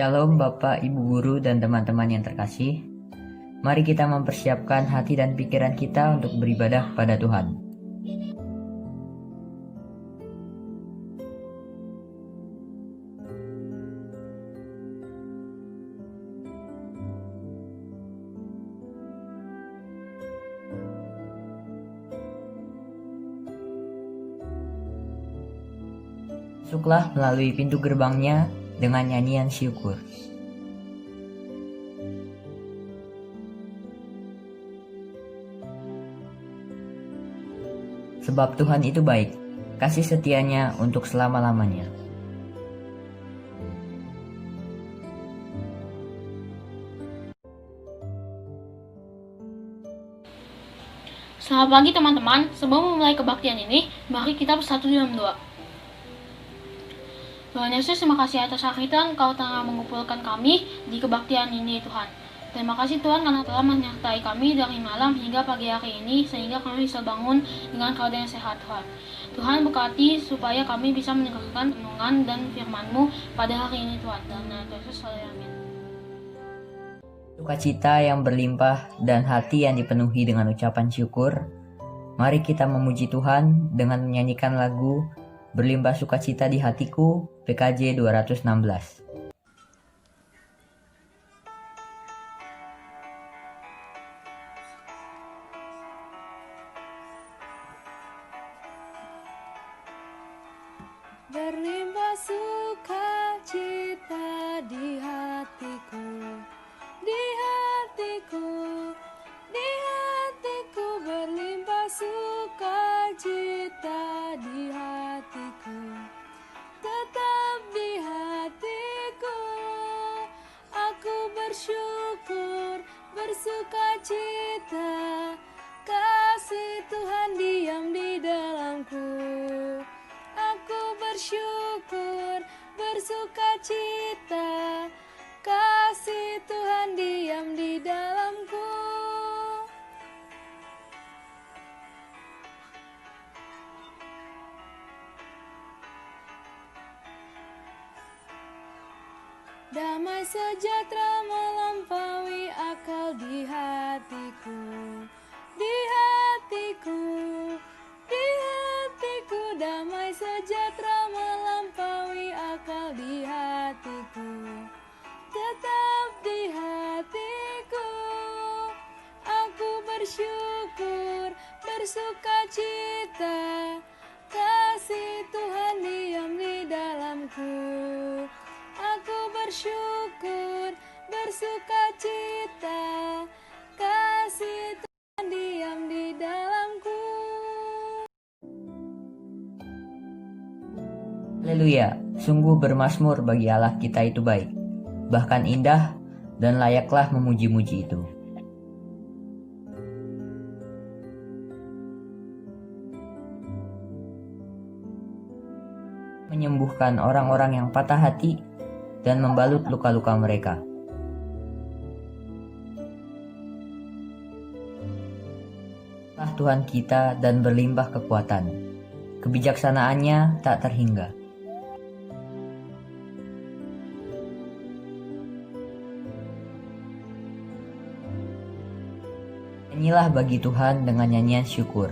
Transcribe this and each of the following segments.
Shalom Bapak, Ibu Guru, dan teman-teman yang terkasih. Mari kita mempersiapkan hati dan pikiran kita untuk beribadah kepada Tuhan. Masuklah melalui pintu gerbangnya dengan nyanyian syukur. Sebab Tuhan itu baik, kasih setianya untuk selama-lamanya. Selamat pagi teman-teman, sebelum memulai kebaktian ini, mari kita bersatu dalam doa. Tuhan Yesus, terima kasih atas hari Tuhan, Kau telah mengumpulkan kami di kebaktian ini Tuhan. Terima kasih Tuhan karena telah menyertai kami dari malam hingga pagi hari ini, sehingga kami bisa bangun dengan keadaan yang sehat Tuhan. Tuhan berkati supaya kami bisa mendengarkan renungan dan firman-Mu pada hari ini Tuhan. Dan Yesus selalu amin. Sukacita yang berlimpah dan hati yang dipenuhi dengan ucapan syukur. Mari kita memuji Tuhan dengan menyanyikan lagu Berlimpah Sukacita di Hatiku, PKJ 216. Berlimpah sukacita di hatiku, di hatiku, di hatiku. Berlimpah sukacita di hatiku, tetap di hatiku. Aku bersyukur, bersukacita, kasih Tuhan diam di dalamku. Aku bersyukur, bersukacita, kasih Tuhan diam di dalamku. Damai sejahtera melampaui akal di hatiku, di hatiku, di hatiku. Damai sejahtera melampaui akal di hatiku, tetap di hatiku. Aku bersyukur, bersukacita, kasih Tuhan diam di dalamku. Aku bersyukur, bersukacita, kasih Tuhan diam di dalamku. Haleluya, sungguh bermazmur bagi Allah kita itu baik, bahkan indah dan layaklah memuji-muji itu. Menyembuhkan orang-orang yang patah hati dan membalut luka-luka mereka. Allah Tuhan kita dan berlimpah kekuatan, kebijaksanaannya tak terhingga. Nyanyilah bagi Tuhan dengan nyanyian syukur,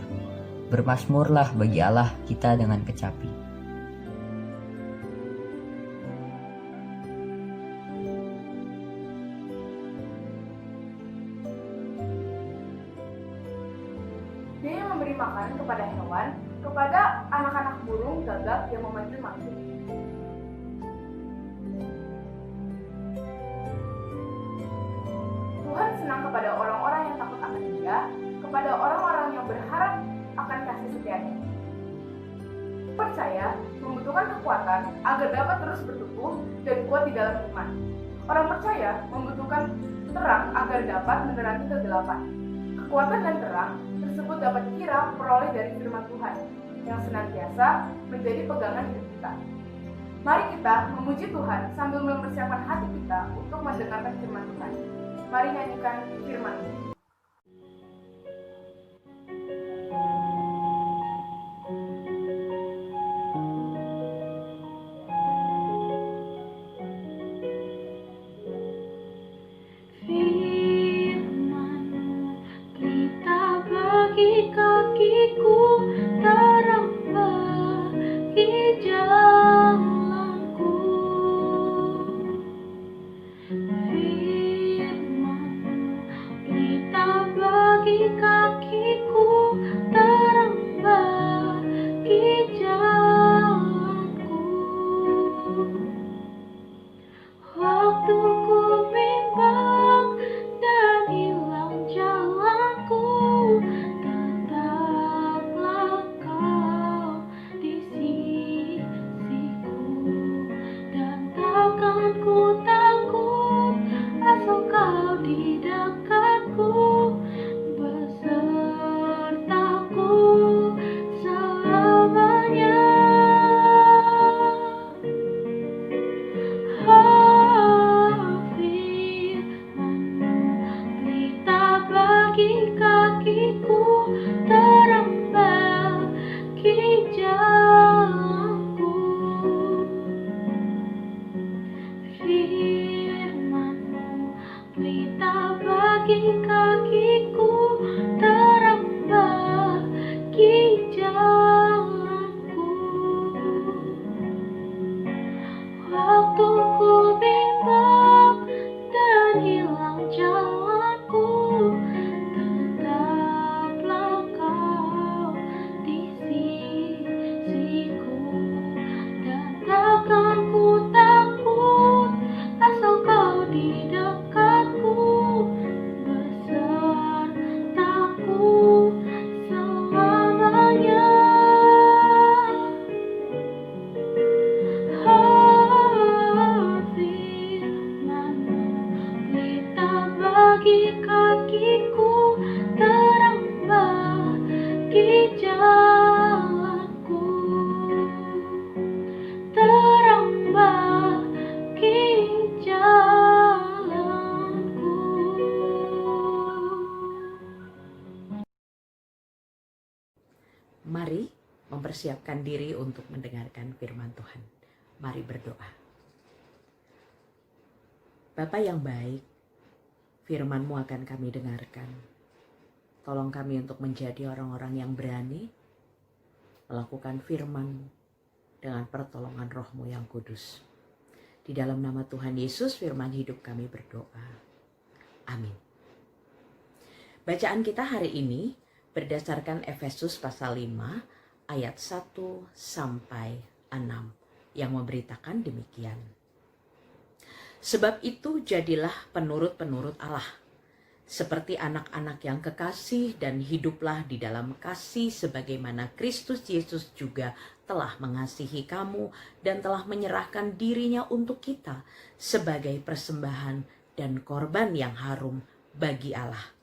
bermazmurlah bagi Allah kita dengan kecapi. Dia yang memberi makan kepada hewan, kepada anak-anak burung gagak yang memanggil-manggil. Tuhan senang kepada orang-orang yang takut akan Dia, kepada orang-orang yang berharap akan kasih setia-Nya. Percaya membutuhkan kekuatan agar dapat terus bertumbuh dan kuat di dalam iman. Orang percaya membutuhkan terang agar dapat menerangi kegelapan. Kekuatan dan terang tersebut dapat dikira peroleh dari firman Tuhan yang senantiasa menjadi pegangan hidup kita. Mari kita memuji Tuhan sambil mempersiapkan hati kita untuk mendengarkan firman Tuhan. Mari nyanyikan firman. bagi kakiku, terang bagi jalanku. Waktu ku bimbang dan hilang jalanku, tetaplah kau di sisiku. Dan takkan ku takut, asal kau di dekatku, besertaku selamanya. Firman-Mu pelita bagi kakiku, terang bagi jalanku. Firman-Mu pelita bagi kakiku, terang bagi jalanku. Waktu ku bimbang dan hilang jalanku, tetaplah kau di sisiku. Dan takkan ku takut, asal kau di dekatku, besertaku selamanya. Firman-Mu pelita bagi kakiku, terang bagi jalanku, terang bagi jalanku. Mari mempersiapkan diri untuk mendengarkan firman Tuhan. Mari berdoa. Bapa yang baik, firman-Mu akan kami dengarkan. Tolong kami untuk menjadi orang-orang yang berani melakukan firman-Mu dengan pertolongan Roh-Mu yang kudus. Di dalam nama Tuhan Yesus, firman hidup kami berdoa. Amin. Bacaan kita hari ini berdasarkan Efesus pasal 5 ayat 1 sampai 6 yang memberitakan demikian. Sebab itu jadilah penurut-penurut Allah, seperti anak-anak yang kekasih, dan hiduplah di dalam kasih sebagaimana Kristus Yesus juga telah mengasihi kamu dan telah menyerahkan dirinya untuk kita sebagai persembahan dan korban yang harum bagi Allah.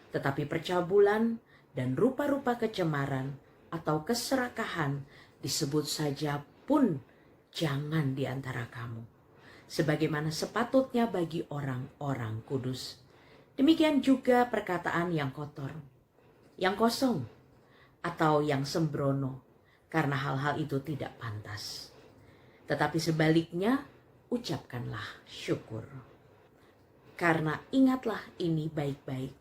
Tetapi percabulan dan rupa-rupa kecemaran atau keserakahan disebut saja pun jangan di antara kamu, sebagaimana sepatutnya bagi orang-orang kudus. Demikian juga perkataan yang kotor, yang kosong, atau yang sembrono, karena hal-hal itu tidak pantas. Tetapi sebaliknya, ucapkanlah syukur. Karena ingatlah ini baik-baik,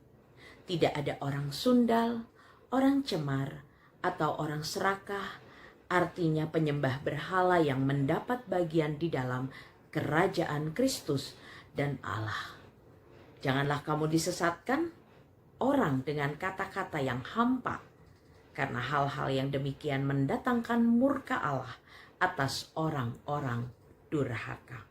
tidak ada orang sundal, orang cemar, atau orang serakah, artinya penyembah berhala yang mendapat bagian di dalam kerajaan Kristus dan Allah. Janganlah kamu disesatkan orang dengan kata-kata yang hampa, karena hal-hal yang demikian mendatangkan murka Allah atas orang-orang durhaka.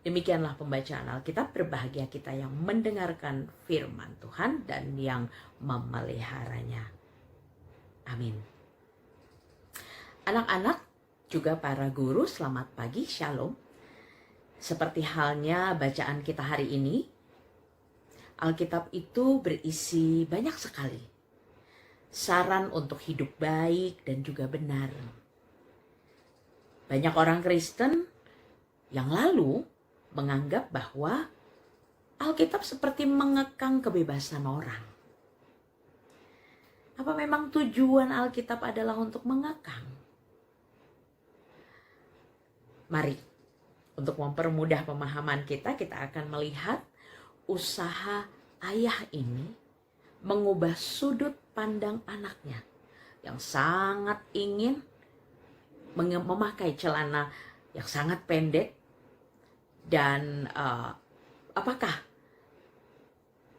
Demikianlah pembacaan Alkitab. Berbahagia kita yang mendengarkan firman Tuhan dan yang memeliharanya. Amin. Anak-anak, juga para guru, selamat pagi, shalom. Seperti halnya bacaan kita hari ini, Alkitab itu berisi banyak sekali saran untuk hidup baik dan juga benar. Banyak orang Kristen yang lalu menganggap bahwa Alkitab seperti mengekang kebebasan orang. Apa memang tujuan Alkitab adalah untuk mengekang? Mari, untuk mempermudah pemahaman kita akan melihat usaha ayah ini mengubah sudut pandang anaknya yang sangat ingin memakai celana yang sangat pendek. Dan apakah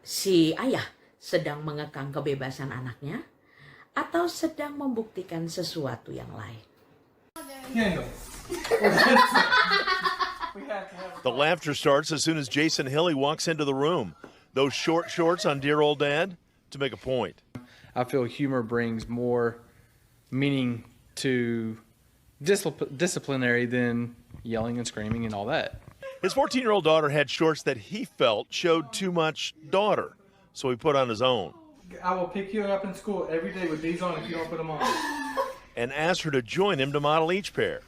si ayah sedang mengekang kebebasan anaknya, atau sedang membuktikan sesuatu yang lain? The laughter starts as soon as Jason Hilly walks into the room. Those short shorts on dear old dad to make a point. I feel humor brings more meaning to disciplinary than yelling and screaming and all that. His 14-year-old daughter had shorts that he felt showed too much daughter, so he put on his own I will pick you up in school every day with these on if you don't put them on. and asked her to join him to model each pair.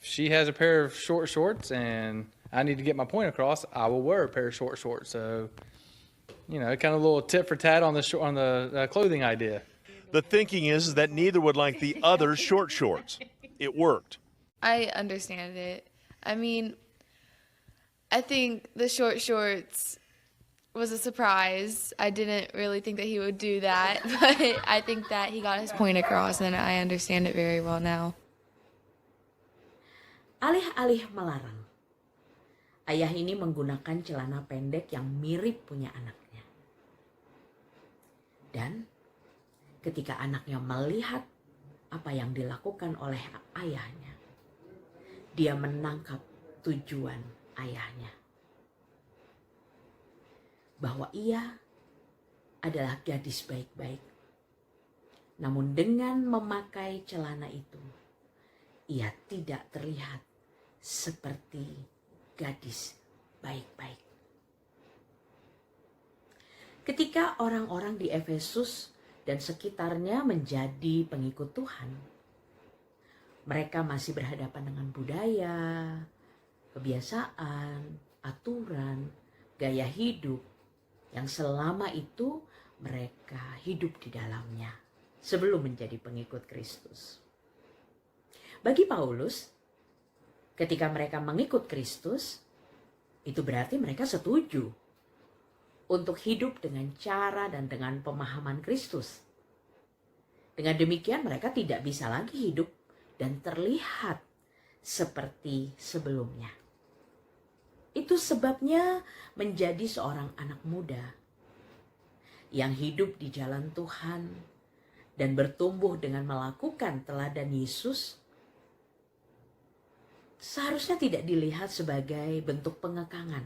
If she has a pair of short shorts and I need to get my point across, I will wear a pair of short shorts. So, you know, kind of a little tit for tat on the clothing idea. The thinking is that neither would like the other's short shorts. It worked. I understand it. I mean, I think the short shorts was a surprise. I didn't really think that he would do that, but I think that he got his point across, and I understand it very well now. Alih-alih melarang, ayah ini menggunakan celana pendek yang mirip punya anaknya. Dan ketika anaknya melihat apa yang dilakukan oleh ayahnya, dia menangkap tujuan ayahnya. Bahwa ia adalah gadis baik-baik. Namun dengan memakai celana itu, ia tidak terlihat seperti gadis baik-baik. Ketika orang-orang di Efesus dan sekitarnya menjadi pengikut Tuhan, mereka masih berhadapan dengan budaya, kebiasaan, aturan, gaya hidup yang selama itu mereka hidup di dalamnya sebelum menjadi pengikut Kristus. Bagi Paulus, ketika mereka mengikut Kristus, itu berarti mereka setuju untuk hidup dengan cara dan dengan pemahaman Kristus. Dengan demikian mereka tidak bisa lagi hidup dan terlihat seperti sebelumnya. Itu sebabnya menjadi seorang anak muda yang hidup di jalan Tuhan dan bertumbuh dengan melakukan teladan Yesus seharusnya tidak dilihat sebagai bentuk pengekangan,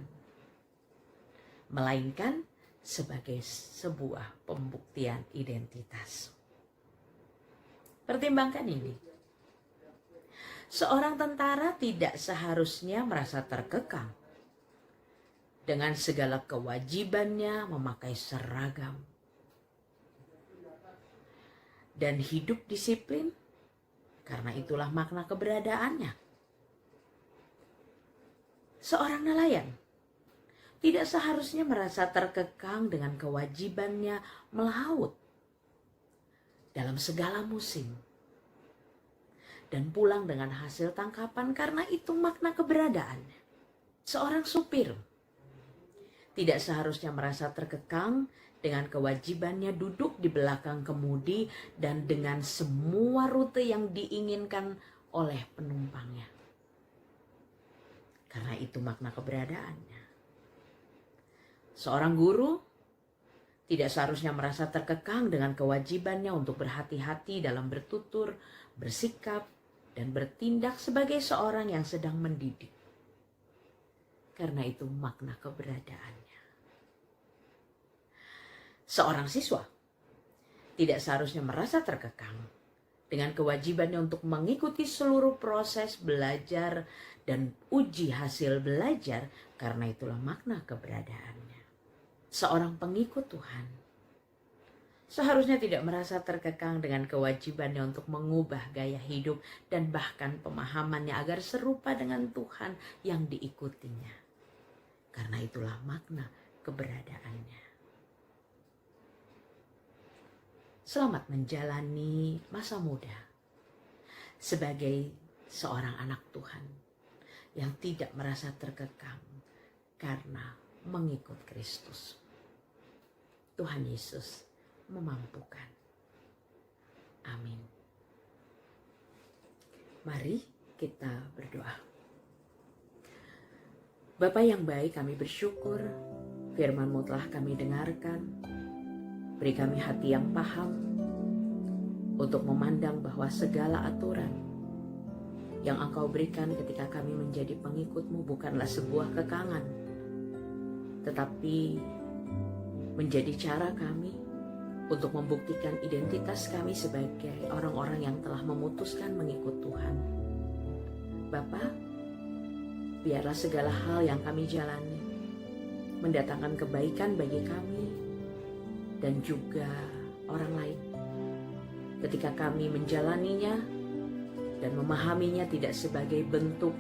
melainkan sebagai sebuah pembuktian identitas. Pertimbangkan ini. Seorang tentara tidak seharusnya merasa terkekang dengan segala kewajibannya memakai seragam dan hidup disiplin, karena itulah makna keberadaannya. Seorang nelayan tidak seharusnya merasa terkekang dengan kewajibannya melaut dalam segala musim dan pulang dengan hasil tangkapan, karena itu makna keberadaannya. Seorang supir tidak seharusnya merasa terkekang dengan kewajibannya duduk di belakang kemudi dan dengan semua rute yang diinginkan oleh penumpangnya, karena itu makna keberadaannya. Seorang guru tidak seharusnya merasa terkekang dengan kewajibannya untuk berhati-hati dalam bertutur, bersikap, dan bertindak sebagai seorang yang sedang mendidik, karena itu makna keberadaannya. Seorang siswa tidak seharusnya merasa terkekang dengan kewajibannya untuk mengikuti seluruh proses belajar dan uji hasil belajar, karena itulah makna keberadaannya. Seorang pengikut Tuhan seharusnya tidak merasa terkekang dengan kewajibannya untuk mengubah gaya hidup dan bahkan pemahamannya agar serupa dengan Tuhan yang diikutinya, karena itulah makna keberadaannya. Selamat menjalani masa muda sebagai seorang anak Tuhan yang tidak merasa terkekang karena mengikut Kristus. Tuhan Yesus memampukan. Amin. Mari kita berdoa. Bapa yang baik, kami bersyukur firman-Mu telah kami dengarkan. Beri kami hati yang paham untuk memandang bahwa segala aturan yang Engkau berikan ketika kami menjadi pengikut-Mu bukanlah sebuah kekangan, tetapi menjadi cara kami untuk membuktikan identitas kami sebagai orang-orang yang telah memutuskan mengikut Tuhan. Bapa, biarlah segala hal yang kami jalani mendatangkan kebaikan bagi kami dan juga orang lain. Ketika kami menjalaninya dan memahaminya tidak sebagai bentuk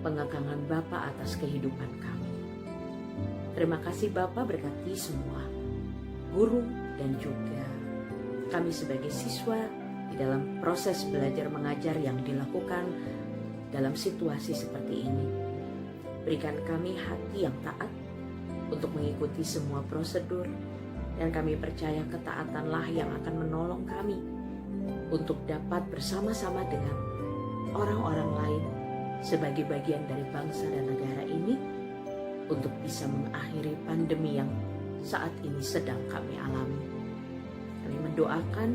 pengekangan Bapa atas kehidupan kami. Terima kasih Bapa, berkati semua guru dan juga kami sebagai siswa di dalam proses belajar mengajar yang dilakukan dalam situasi seperti ini. Berikan kami hati yang taat untuk mengikuti semua prosedur, dan kami percaya ketaatanlah yang akan menolong kami untuk dapat bersama-sama dengan orang-orang lain sebagai bagian dari bangsa dan negara ini untuk bisa mengakhiri pandemi yang saat ini sedang kami alami. Kami mendoakan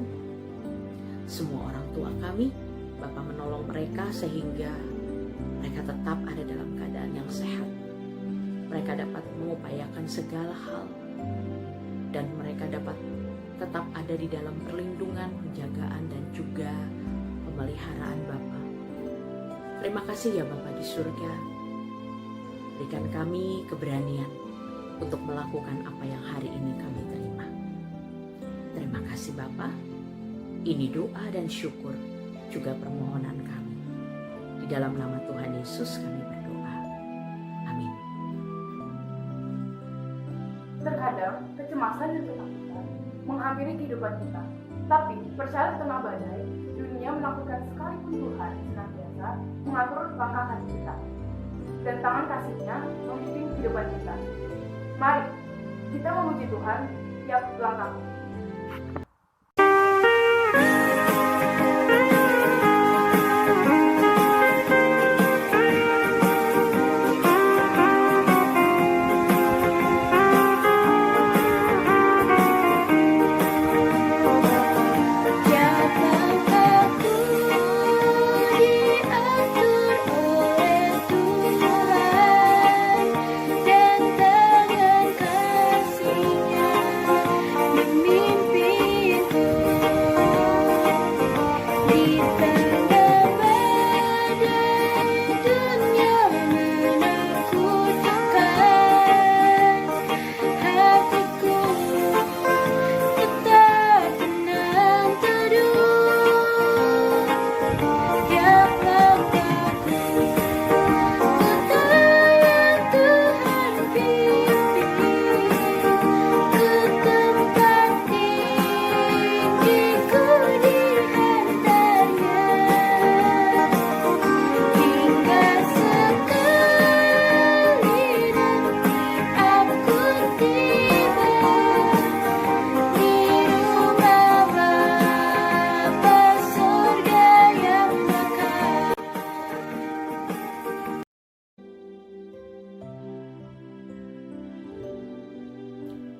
semua orang tua kami, Bapa menolong mereka sehingga mereka tetap ada dalam keadaan yang sehat. Mereka dapat mengupayakan segala hal dan mereka dapat tetap ada di dalam perlindungan, penjagaan dan juga pemeliharaan Bapa. Terima kasih ya Bapa di surga. Berikan kami keberanian untuk melakukan apa yang hari ini kami terima. Terima kasih Bapa. Ini doa dan syukur juga permohonan kami. Di dalam nama Tuhan Yesus kami berdoa. Amin. Terkadang kecemasan dan ketakutan menghampiri kehidupan kita. Tapi percaya di tengah badai, dunia menakutkan sekalipun Tuhan senantiasa mengatur langkah kaki kita. Dan tangan kasih-Nya membimbing kehidupan kita. Mari kita memuji Tuhan tiap langkah.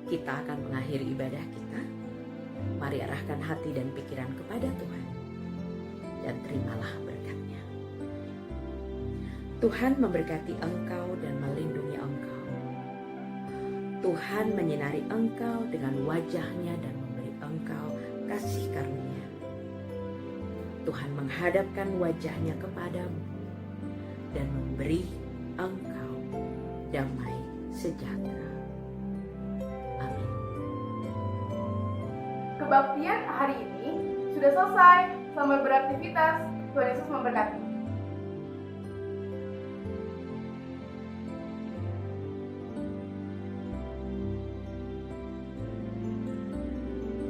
Kita akan mengakhiri ibadah kita. Mari arahkan hati dan pikiran kepada Tuhan dan terimalah berkat-Nya. Tuhan memberkati engkau dan melindungi engkau. Tuhan menyinari engkau dengan wajah-Nya dan memberi engkau kasih karunia. Tuhan menghadapkan wajah-Nya kepadamu dan memberi engkau damai sejahtera. Amin. Kebaktian hari ini sudah selesai. Selamat beraktivitas. Tuhan Yesus memberkati.